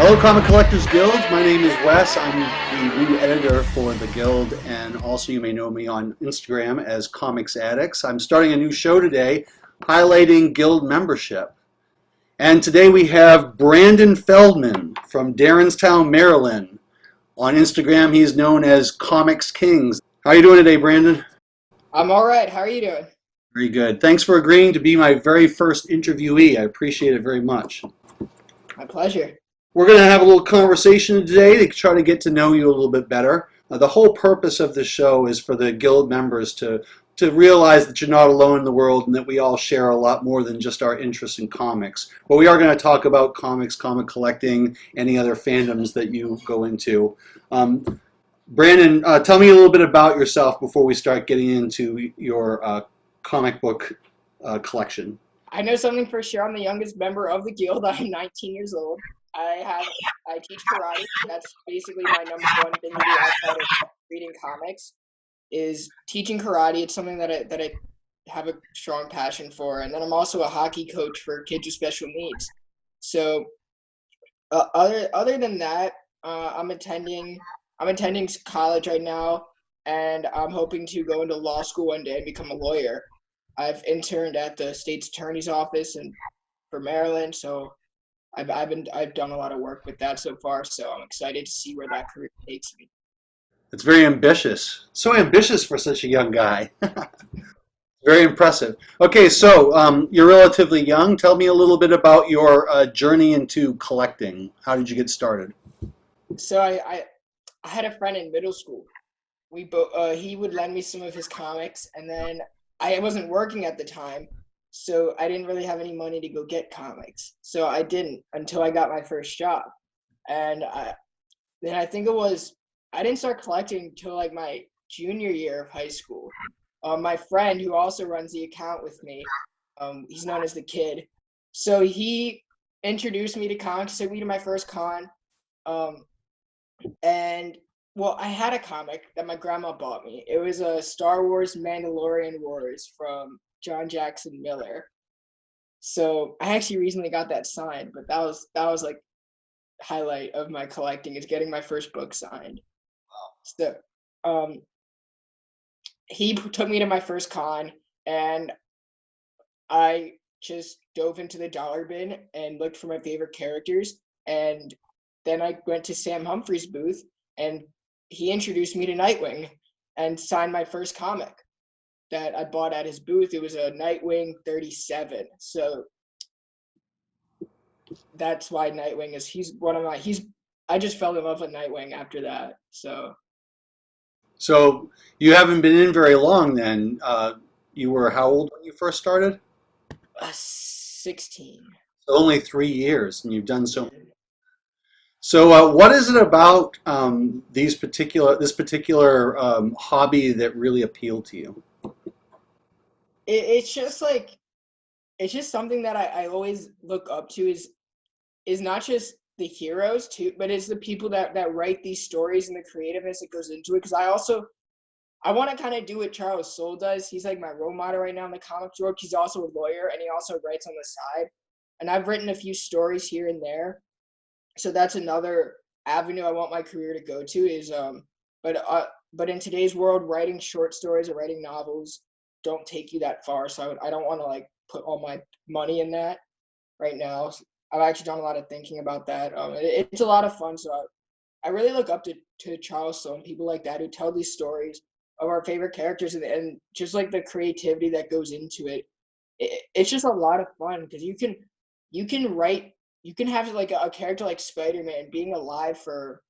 Hello, Comic Collectors Guild. My name is Wes. I'm the new editor for the Guild, and also you may know me on Instagram as Comics Addicts. I'm starting a new show today highlighting Guild membership. And today we have Brandon Feldman from Darrenstown, Maryland. On Instagram, he's known as comixkings. How are you doing today, Brandon? I'm all right. How are you doing? Very good. Thanks for agreeing to be my very first interviewee. I appreciate it very much. My pleasure. We're going to have a little conversation today to try to get to know you a little bit better. The whole purpose of this show is for the Guild members to realize that you're not alone in the world and that we all share a lot more than just our interest in comics. But we are going to talk about comics, comic collecting, any other fandoms that you go into. Brandon, tell me a little bit about yourself before we start getting into your comic book collection. I know something for sure. I'm the youngest member of the guild. I'm 19 years old. I teach karate. That's basically my number one thing to do outside of reading comics is teaching karate. It's something that I have a strong passion for. And then I'm also a hockey coach for kids with special needs. So other than that, I'm attending college right now, and I'm hoping to go into law school one day and become a lawyer. I've interned at the state's attorney's office and for Maryland, so I've done a lot of work with that so far. So I'm excited to see where that career takes me. It's very ambitious. So ambitious for such a young guy. Very impressive. Okay, so you're relatively young. Tell me a little bit about your journey into collecting. How did you get started? So I had a friend in middle school. He would lend me some of his comics, and then I wasn't working at the time, so I didn't really have any money to go get comics. So I didn't until I got my first job, and then I think I didn't start collecting until like my junior year of high school. My friend who also runs the account with me, he's known as the Kid. So he introduced me to comics, took me to my first con, um, and well, I had a comic that my grandma bought me. It was a Star Wars Mandalorian Wars from John Jackson Miller. So I actually recently got that signed, but that was like highlight of my collecting is getting my first book signed. So um took me to my first con, and I just dove into the dollar bin and looked for my favorite characters, and then I went to Sam Humphrey's booth, and he introduced me to Nightwing and signed my first comic that I bought at his booth. It was a Nightwing 37. So that's why Nightwing is I just fell in love with Nightwing after that. So So you haven't been in very long then. You were how old when you first started? 16. So only 3 years, and you've done so. So what is it about this particular hobby that really appealed to you? It's just like it's just something that I always look up to is not just the heroes too, but it's the people that write these stories and the creativeness that goes into it. Because I want to kind of do what Charles Soule does. He's like my role model right now in the comics world. He's also a lawyer, and he also writes on the side. And I've written a few stories here and there, so that's another avenue I want my career to go to. But in today's world, writing short stories or writing novels don't take you that far. So I don't want to like put all my money in that right now. I've actually done a lot of thinking about that. It's a lot of fun. So I really look up to Charles Soule and people like that who tell these stories of our favorite characters, and just like the creativity that goes into it. It's just a lot of fun because you can have like a character like Spider-Man being alive for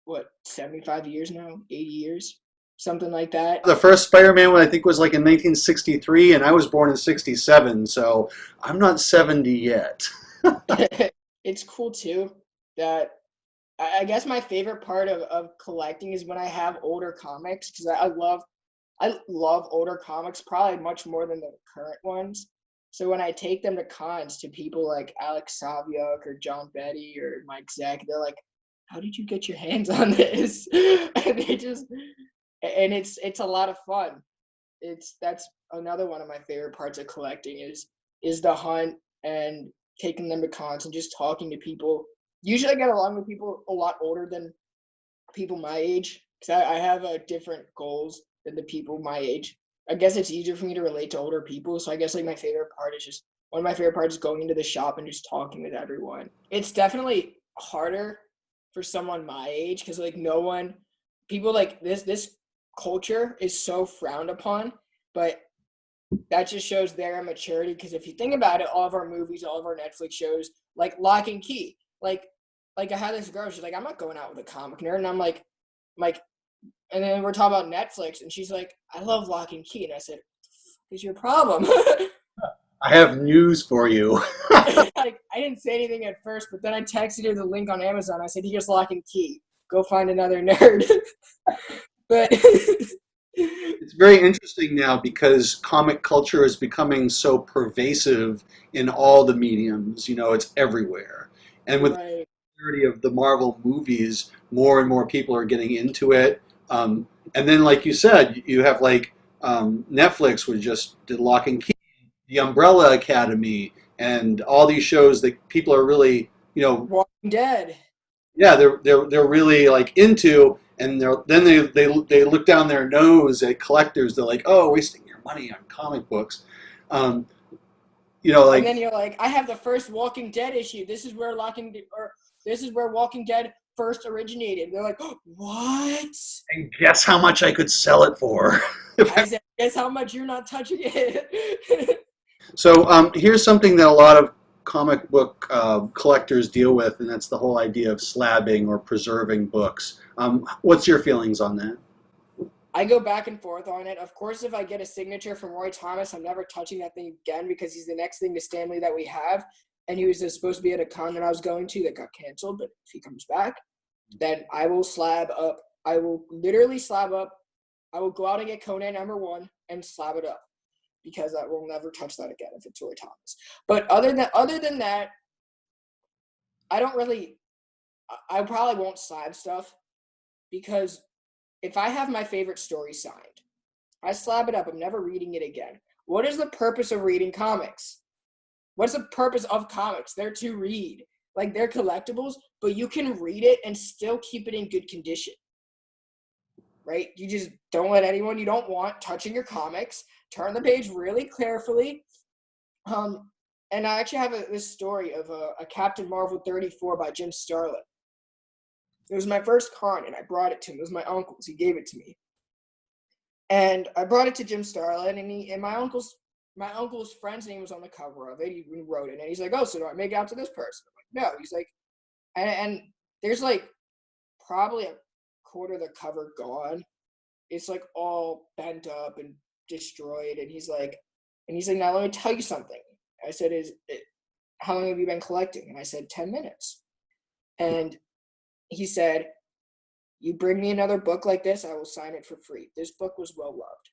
what, 75 years now, 80 years, something like that. The first Spider-Man one I think was like in 1963, and I was born in '67, so I'm not 70 yet. It's cool too that I guess my favorite part of collecting is when I have older comics, because I love older comics probably much more than the current ones. So when I take them to cons to people like Alex Saviuk or John Betty or Mike Zeck, they're like, "How did you get your hands on this?" And it's a lot of fun. That's another one of my favorite parts of collecting is the hunt and taking them to cons and just talking to people. usually I get along with people a lot older than people my age because I have different goals than the people my age. I guess it's easier for me to relate to older people. So I guess like my favorite part is just one of my favorite parts is going into the shop and just talking with everyone. It's definitely harder for someone my age because like no one, people like this culture is so frowned upon, but that just shows their immaturity. Because if you think about it, all of our movies, all of our Netflix shows, like Lock and Key, like I had this girl, she's like, I'm not going out with a comic nerd, and I'm like, and then we're talking about Netflix, and she's like, I love Lock and Key, and I said, "Is your problem?" I have news for you. Like, I didn't say anything at first, but then I texted her the link on Amazon. I said, "Here's Lock and Key. Go find another nerd." But It's very interesting now because comic culture is becoming so pervasive in all the mediums. It's everywhere. And with the right, popularity of the Marvel movies, more and more people are getting into it. And then, like you said, you have like Netflix, which just did Lock and Key, the Umbrella Academy, and all these shows that people are really, Walking Dead. yeah, they're really like into, and then they look down their nose at collectors. They're like, oh, wasting your money on comic books, um, And like, then you're like, I have the first Walking Dead issue. This is where Walking Dead first originated. They're like, oh, what? and guess how much I could sell it for. I said, guess how much you're not touching it. So here's something that a lot of comic book collectors deal with, and that's the whole idea of slabbing or preserving books. What's your feelings on that? I go back and forth on it. Of course, if I get a signature from Roy Thomas, I'm never touching that thing again because he's the next thing to Stanley that we have. And he was supposed to be at a con that I was going to that got canceled. But if he comes back, then I will slab up. I will literally slab up. I will go out and get Conan #1 and slab it up because I will never touch that again if it's Roy Thomas. But other than that, I don't really. I probably won't slab stuff because if I have my favorite story signed, I slab it up. I'm never reading it again. What is the purpose of reading comics? What's the purpose of comics? They're to read. Like, they're collectibles, but you can read it and still keep it in good condition, right? You just don't let anyone you don't want touching your comics. Turn the page really carefully. And I actually have this story of a Captain Marvel 34 by Jim Starlin. It was my first con, and I brought it to him. It was my uncle's. He gave it to me. And I brought it to Jim Starlin, and my uncle's friend's name was on the cover of it. He wrote it, and he's like, "Oh, so do I make it out to this person?" I'm like, "No." He's like, and there's like probably a quarter of the cover gone. It's like all bent up and destroyed. And he's like, "Now let me tell you something." I said, "How long have you been collecting?" And I said, 10 minutes. And he said, "You bring me another book like this, I will sign it for free. This book was well loved."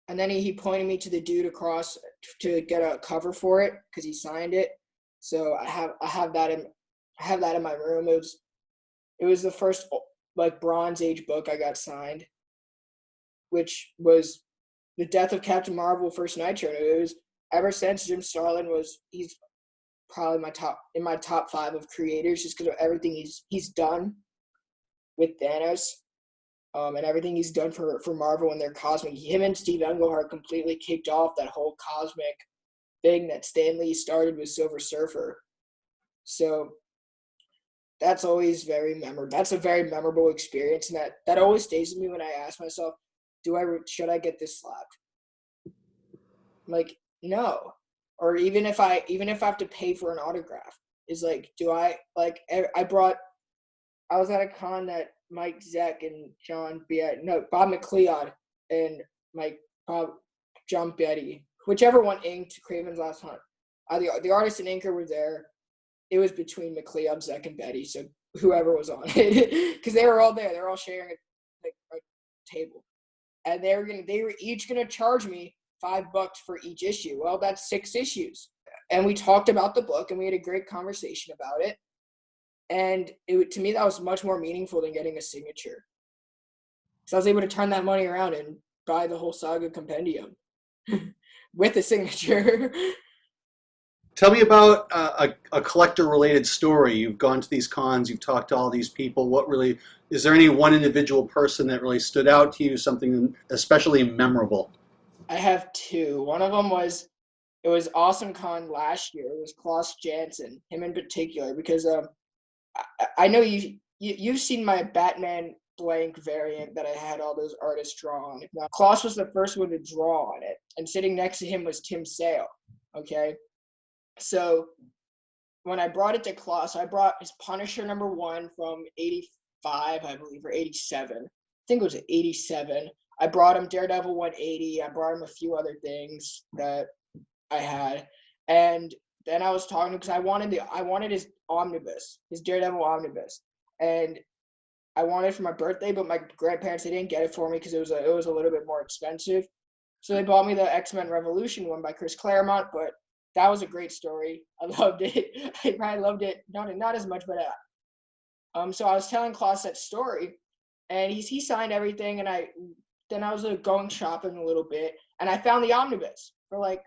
And then he pointed me to the dude across to get a cover for it because he signed it. So I have that in my room. It was the first like Bronze Age book I got signed, which was the death of Captain Marvel first Nitro. It was ever since Jim Starlin he's probably in my top 5 of creators just because of everything he's done with Thanos. And everything he's done for Marvel and their cosmic. Him and Steve Englehart completely kicked off that whole cosmic thing that Stan Lee started with Silver Surfer. So that's always that's a very memorable experience, and that always stays with me when I ask myself, should I get this slapped? Like, no. Or even if I have to pay for an autograph, is like, do I like I was at a con that Mike Zeck and Bob McLeod and John Betty, whichever one inked Craven's Last Hunt. The artist and inker were there. It was between McLeod, Zeck, and Betty, so whoever was on it, because they were all there. They're all sharing a table, and they were each gonna charge me $5 for each issue. Well, that's 6 issues, and we talked about the book, and we had a great conversation about it. And to me, that was much more meaningful than getting a signature. So I was able to turn that money around and buy the whole Saga compendium with a signature. Tell me about a collector-related story. You've gone to these cons, you've talked to all these people. What really is there any one individual person that really stood out to you? Something especially memorable? I have two. One of them was it was Awesome Con last year. It was Klaus Janson, him in particular, because I know you've seen my Batman blank variant that I had all those artists draw on it. Now Klaus was the first one to draw on it, and sitting next to him was Tim Sale. Okay, so when I brought it to Klaus, I brought his Punisher #1 from '85, I believe, or '87. I think it was '87. I brought him Daredevil 180. I brought him a few other things that I had, and then I was talking because I wanted his omnibus, his Daredevil omnibus, and I wanted it for my birthday, but my grandparents they didn't get it for me because it was a little bit more expensive. So they bought me the X-Men Revolution one by Chris Claremont, but that was a great story. I loved it. I probably loved it not as much, but so I was telling Klaus that story, and he signed everything, and I was going shopping a little bit, and I found the omnibus for like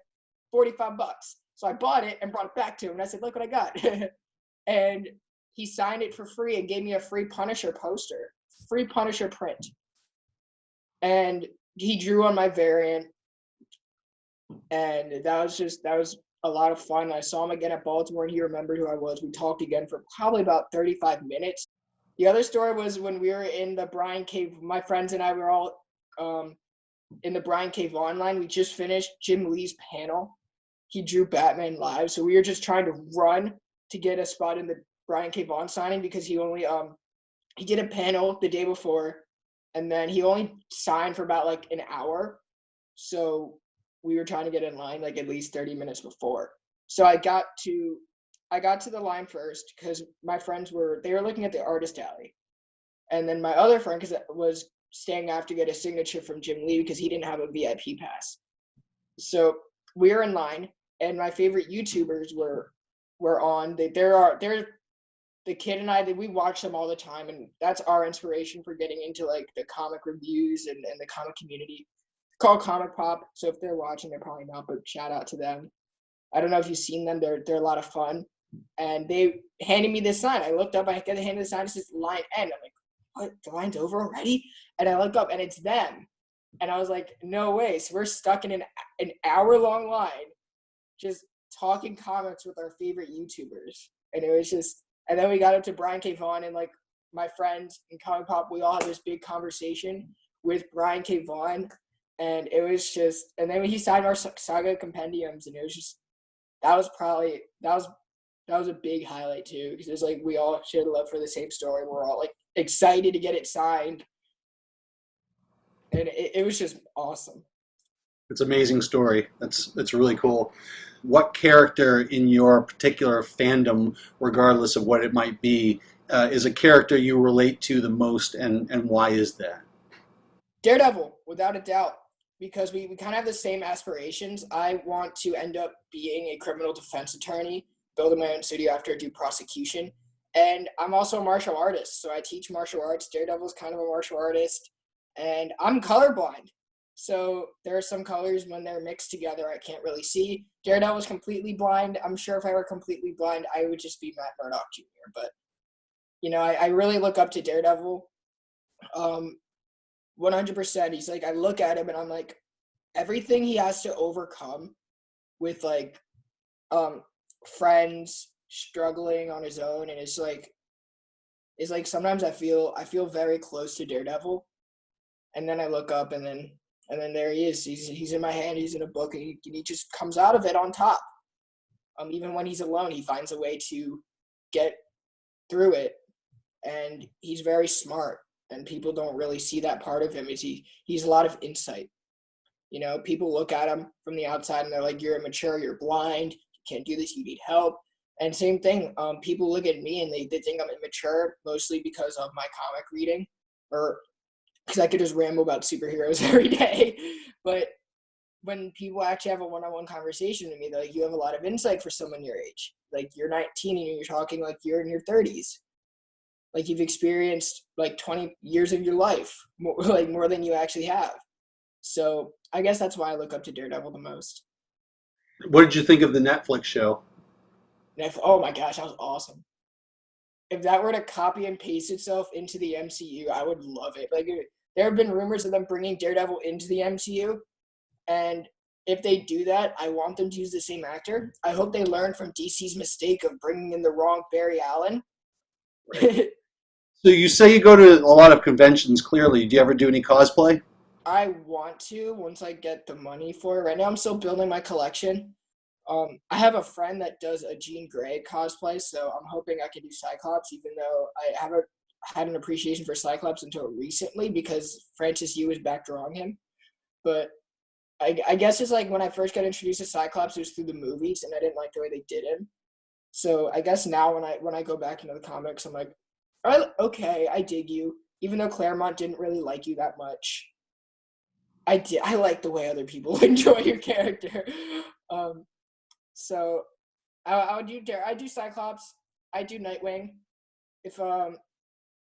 $45. So I bought it and brought it back to him, and I said, "Look what I got." And he signed it for free and gave me a free Punisher poster, free Punisher print. And he drew on my variant, and that was a lot of fun. I saw him again at Baltimore, and he remembered who I was. We talked again for probably about 35 minutes. The other story was when we were in the Brian Cave. My friends and I were all in the Brian Cave online. We just finished Jim Lee's panel. He drew Batman Live, so we were just trying to run to get a spot in the Brian Cave on signing because he only he did a panel the day before, and then he only signed for about like an hour. So we were trying to get in line like at least 30 minutes before. So I got to the line first because my friends were looking at the artist alley, and then my other friend was staying after to get a signature from Jim Lee because he didn't have a VIP pass. So we were in line, and my favorite YouTubers were on. They're the kid and I, we watch them all the time, and that's our inspiration for getting into like the comic reviews and the comic community. Called Comic Pop, so if they're watching, they're probably not, but shout out to them. I don't know if you've seen them. They're a lot of fun. And they handed me this sign. I looked up, I got the hand of the sign, it says line end. I'm like, what? The line's over already? And I look up and it's them. And I was like, no way. So we're stuck in an hour-long line just talking comics with our favorite YouTubers. And it was just, and then we got up to Brian K. Vaughan, and like my friends in Comic Pop, we all had this big conversation with Brian K. Vaughan. And it was just, and then when he signed our Saga compendiums, and it was just, that was a big highlight too, because it's like we all shared a love for the same story. We're all like excited to get it signed, and it was just awesome. It's an amazing story. That's really cool. What character in your particular fandom, regardless of what it might be, is a character you relate to the most, and why is that? Daredevil, without a doubt, because we kind of have the same aspirations. I want to end up being a criminal defense attorney, building my own studio after I do prosecution. And I'm also a martial artist, so I teach martial arts. Daredevil's kind of a martial artist, and I'm colorblind. So there are some colors when they're mixed together I can't really see. Daredevil's completely blind. I'm sure if I were completely blind, I would just be Matt Murdock Jr. But, I really look up to Daredevil. 100%. He's like, I look at him and I'm like, everything he has to overcome with like friends, struggling on his own, and it's like sometimes I feel very close to Daredevil, and then I look up and then there he is. He's in my hand. He's in a book, and he just comes out of it on top. Even when he's alone, he finds a way to get through it, and he's very smart. And people don't really see that part of him. He's a lot of insight. People look at him from the outside and they're like, "You're immature. You're blind. You can't do this. You need help." And same thing. People look at me and they think I'm immature, mostly because of my comic reading, or because I could just ramble about superheroes every day. But when people actually have a one-on-one conversation with me, they're like, "You have a lot of insight for someone your age. Like you're 19 and you're talking like you're in your 30s. Like you've experienced like 20 years of your life, more than you actually have." So I guess that's why I look up to Daredevil the most. What did you think of the Netflix show? And oh my gosh, that was awesome. If that were to copy and paste itself into the MCU, I would love it. Like, there have been rumors of them bringing Daredevil into the MCU, and if they do that, I want them to use the same actor. I hope they learn from DC's mistake of bringing in the wrong Barry Allen. Right. So you say you go to a lot of conventions, clearly. Do you ever do any cosplay? I want to once I get the money for it. Right now, I'm still building my collection. I have a friend that does a Jean Grey cosplay, so I'm hoping I can do Cyclops, even though I haven't had an appreciation for Cyclops until recently because Francis Yu is back drawing him. But I guess it's like when I first got introduced to Cyclops, it was through the movies, and I didn't like the way they did him. So I guess now when I go back into the comics, I'm like, okay, I dig you. Even though Claremont didn't really like you that much, I like the way other people enjoy your character. Um, so I would do Cyclops. I do Nightwing. If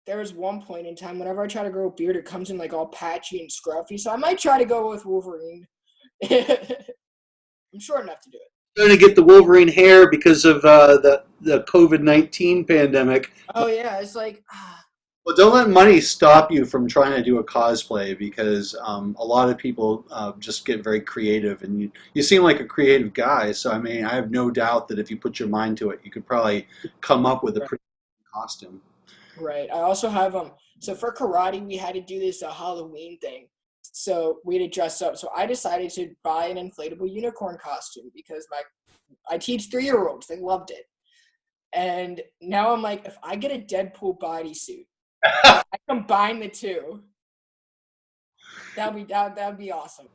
there was one point in time whenever I try to grow a beard, it comes in like all patchy and scruffy. So I might try to go with Wolverine. I'm short enough to do it. Trying to get the Wolverine hair because of the COVID-19 pandemic. Oh yeah, it's like Well, don't let money stop you from trying to do a cosplay because a lot of people just get very creative, and you seem like a creative guy. So I mean, I have no doubt that if you put your mind to it, you could probably come up with a right. pretty costume. Right. I also have so for karate we had to do this Halloween thing. So we had to dress up. So I decided to buy an inflatable unicorn costume because I teach 3-year-olds. They loved it. And now I'm like, if I get a Deadpool bodysuit, I combine the two. That'd be awesome.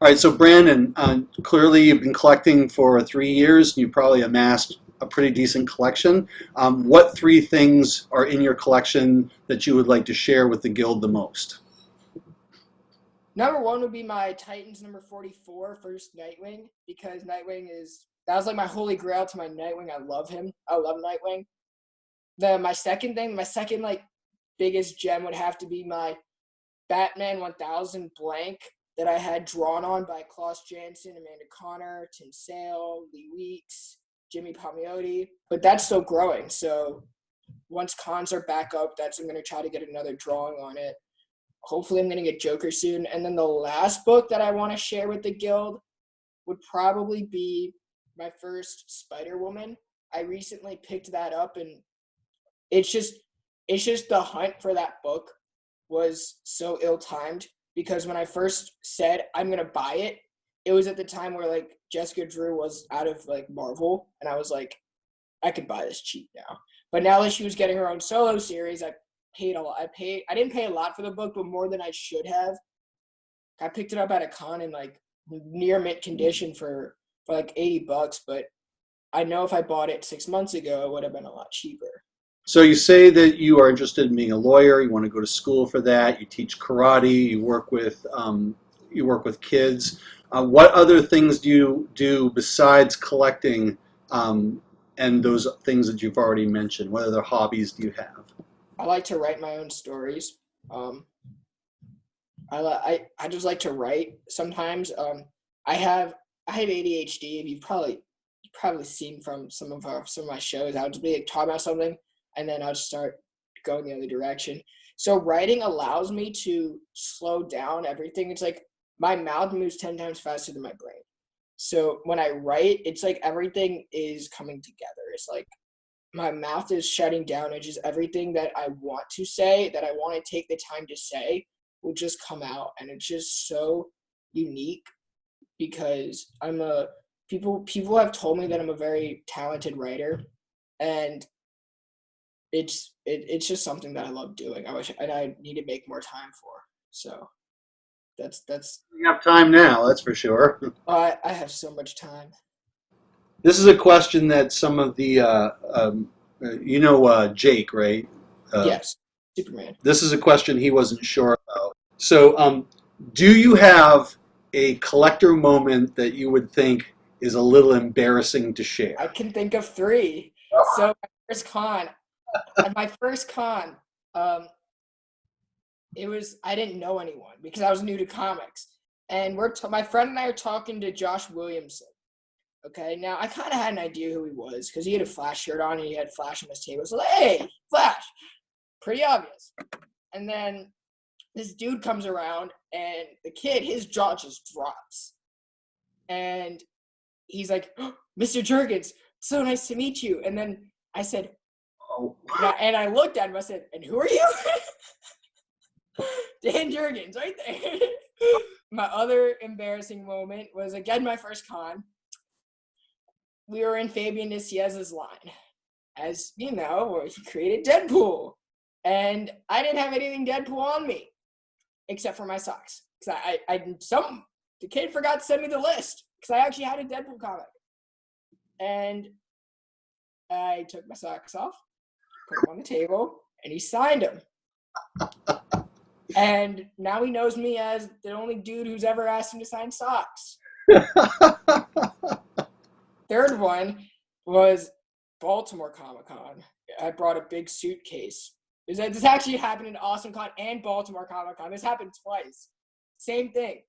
All right, so Brandon, clearly you've been collecting for 3 years. You probably amassed a pretty decent collection. What three things are in your collection that you would like to share with the guild the most? Number one would be my Titans number 44, first Nightwing, because that was like my holy grail to my Nightwing. I love him. I love Nightwing. My second like biggest gem would have to be my Batman 1000 blank that I had drawn on by Klaus Janson, Amanda Connor, Tim Sale, Lee Weeks, Jimmy Palmiotti. But that's still growing. So once cons are back up, I'm going to try to get another drawing on it. Hopefully I'm going to get Joker soon. And then the last book that I want to share with the guild would probably be my first Spider-Woman. I recently picked that up, and it's just the hunt for that book was so ill-timed because when I first said I'm going to buy it, it was at the time where like Jessica Drew was out of like Marvel, and I was like, I could buy this cheap now. But now that she was getting her own solo series, I paid a lot. I didn't pay a lot for the book, but more than I should have. I picked it up at a con in like near mint condition for like $80, but I know if I bought it 6 months ago, it would have been a lot cheaper. So you say that you are interested in being a lawyer. You want to go to school for that. You teach karate. You work with kids. What other things do you do besides collecting and those things that you've already mentioned? What other hobbies do you have? I like to write my own stories. Um, I just like to write sometimes. I have ADHD. You've probably seen from some of my shows. I would just be like talking about something, and then I'll just start going the other direction. So writing allows me to slow down everything. It's like my mouth moves 10 times faster than my brain. So when I write, it's like everything is coming together. It's like my mouth is shutting down. It's just everything that I want to say, that I want to take the time to say, will just come out. And it's just so unique because people have told me that I'm a very talented writer, and it's just something that I love doing. I need to make more time for. So that's You have time now, that's for sure. I have so much time. This is a question that some of the, Jake, right? Uh, Yes, Superman. this is a question he wasn't sure about. So, do you have a collector moment that you would think is a little embarrassing to I share? can think of three. So at my first con, um, I didn't know anyone because I was new to comics, and my friend and I are talking to Josh Williamson, Okay, now I kind of had an idea who he was because he had a Flash shirt on and he had Flash on his table. So like, hey, Flash, pretty obvious. And then this dude comes around and the kid, his jaw just drops. And he's like, oh, Mr. Jurgens, so nice to meet you. And then I said, Oh. and I looked at him, I said, and who are you? Dan Jurgens, right there. My other embarrassing moment was, again, my first con. We were in Fabian Nicieza's line. As you know, he created Deadpool. And I didn't have anything Deadpool on me, except for my socks. Because the kid forgot to send me the list, because I actually had a Deadpool comic. And I took my socks off, put them on the table, and he signed them. And now he knows me as the only dude who's ever asked him to sign socks. Third one was Baltimore Comic-Con. I brought a big suitcase. This actually happened in Awesome Con and Baltimore Comic-Con. This happened twice. Same thing.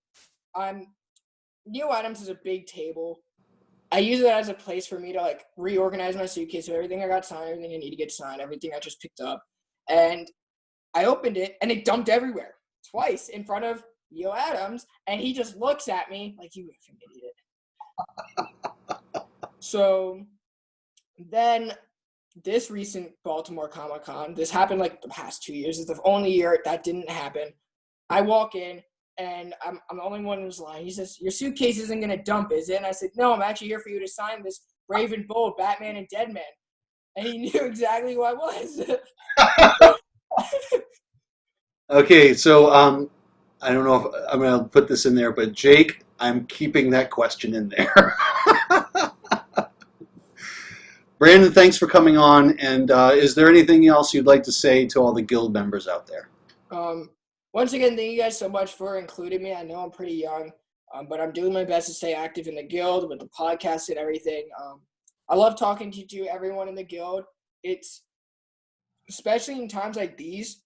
Neil Adams is a big table. I use it as a place for me to like reorganize my suitcase of everything I got signed, everything I need to get signed, everything I just picked up. And I opened it and it dumped everywhere twice in front of Neil Adams. And he just looks at me like, you effing idiot. So then this recent Baltimore Comic-Con, this happened like the past 2 years. It's the only year that didn't happen. I walk in and I'm the only one who's lying. He says, your suitcase isn't going to dump, is it? And I said, no, I'm actually here for you to sign this Brave and Bold, Batman and Deadman. And he knew exactly who I was. Okay, so I don't know if I'm going to put this in there, but Jake, I'm keeping that question in there. Brandon, thanks for coming on. And is there anything else you'd like to say to all the guild members out there? Once again, thank you guys so much for including me. I know I'm pretty young, but I'm doing my best to stay active in the guild with the podcast and everything. I love talking to everyone in the guild. It's especially in times like these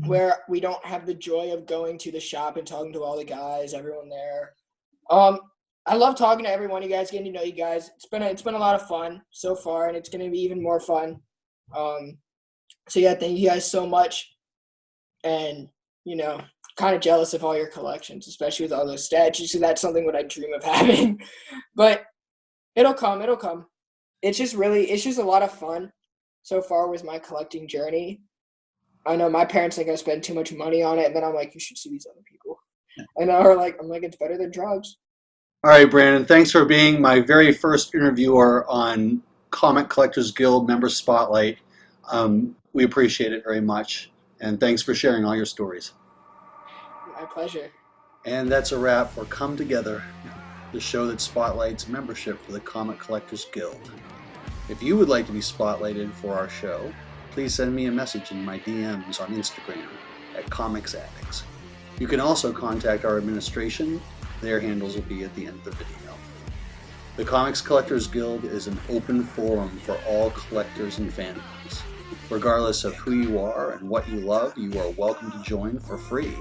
where we don't have the joy of going to the shop and talking to all the guys, everyone there. I love talking to everyone, you guys, getting to know you guys. It's been a lot of fun so far, and it's going to be even more fun. So yeah, thank you guys so much. And, you know, kind of jealous of all your collections, especially with all those statues. So that's something what I dream of having. But it'll come. It's just a lot of fun so far with my collecting journey. I know my parents think I spend too much money on it, and then I'm like, you should see these other people. And I'm like, it's better than drugs. All right, Brandon, thanks for being my very first interviewer on Comic Collectors Guild Member Spotlight. We appreciate it very much, and thanks for sharing all your stories. My pleasure. And that's a wrap for Come Together, the show that spotlights membership for the Comic Collectors Guild. If you would like to be spotlighted for our show, please send me a message in my DMs on Instagram at Comics Addicts. You can also contact our administration. Their handles will be at the end of the video. The Comics Collectors Guild is an open forum for all collectors and fanboys. Regardless of who you are and what you love, you are welcome to join for free.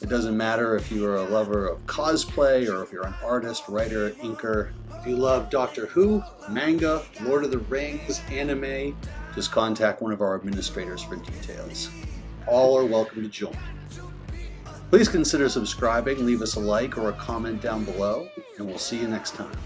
It doesn't matter if you are a lover of cosplay or if you're an artist, writer, inker. If you love Doctor Who, manga, Lord of the Rings, anime, just contact one of our administrators for details. All are welcome to join. Please consider subscribing, leave us a like or a comment down below, and we'll see you next time.